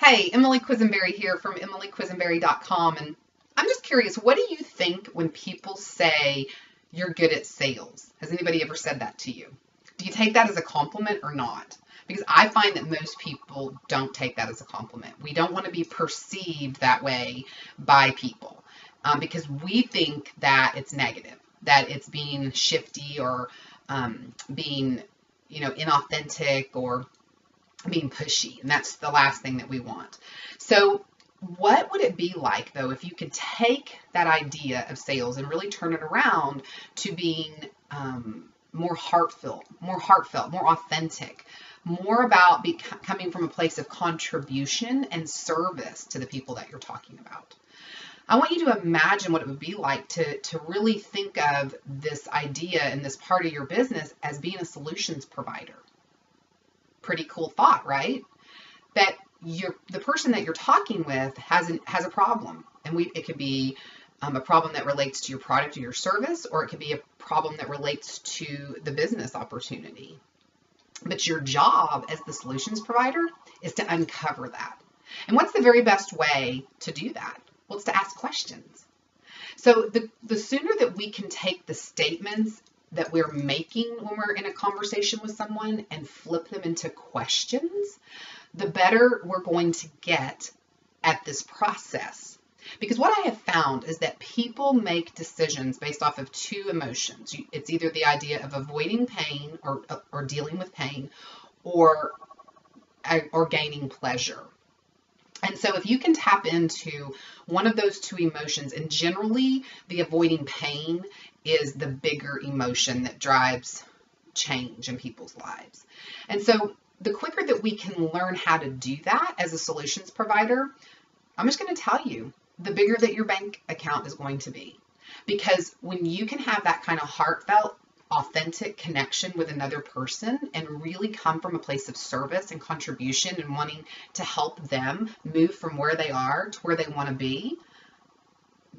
Hey, Emily Quisenberry here from emilyquisenberry.com, and I'm just curious, what do you think when people say you're good at sales? Has anybody ever said that to you? Do you take that as a compliment or not? Because I find that most people don't take that as a compliment. We don't want to be perceived that way by people because we think that it's negative, that it's being shifty or being, inauthentic or being pushy, and that's the last thing that we want. So what would it be like though if you could take that idea of sales and really turn it around to being more heartfelt, more authentic, more about coming from a place of contribution and service to the people that you're talking about? I want you to imagine what it would be like to really think of this idea and this part of your business as being a solutions provider. Pretty cool thought, right? That the person that you're talking with has a problem, and it could be a problem that relates to your product or your service, or it could be a problem that relates to the business opportunity. But your job as the solutions provider is to uncover that. And what's the very best way to do that? Well, it's to ask questions. So the sooner that we can take the statements that we're making when we're in a conversation with someone and flip them into questions, the better we're going to get at this process. Because what I have found is that people make decisions based off of two emotions. It's either the idea of avoiding pain or dealing with pain, or gaining pleasure. And so if you can tap into one of those two emotions, and generally the avoiding pain is the bigger emotion that drives change in people's lives. And so the quicker that we can learn how to do that as a solutions provider, I'm just going to tell you, the bigger that your bank account is going to be. Because when you can have that kind of heartfelt, authentic connection with another person and really come from a place of service and contribution and wanting to help them move from where they are to where they want to be,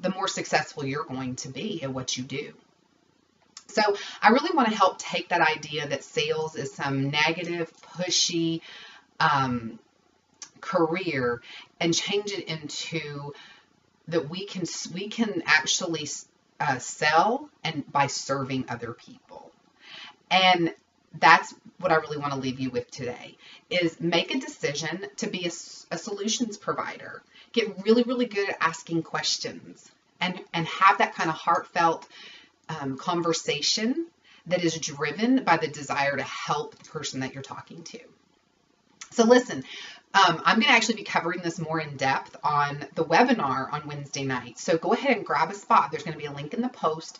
the more successful you're going to be at what you do. So I really want to help take that idea that sales is some negative, pushy career and change it into that we can actually sell and by serving other people. And that's what I really want to leave you with today, is make a decision to be a solutions provider. Get really, really good at asking questions and have that kind of heartfelt conversation that is driven by the desire to help the person that you're talking to. So listen, I'm going to actually be covering this more in depth on the webinar on Wednesday night. So go ahead and grab a spot. There's going to be a link in the post.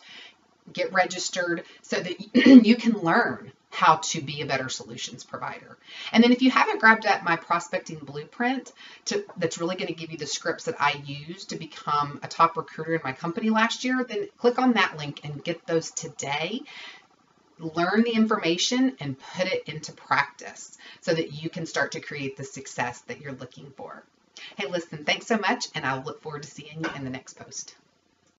Get registered so that you can learn how to be a better solutions provider. And then if you haven't grabbed that my prospecting blueprint that's really going to give you the scripts that I used to become a top recruiter in my company last year, then click on that link and get those today. Learn the information and put it into practice so that you can start to create the success that you're looking for. Hey, listen, thanks so much, and I'll look forward to seeing you in the next post.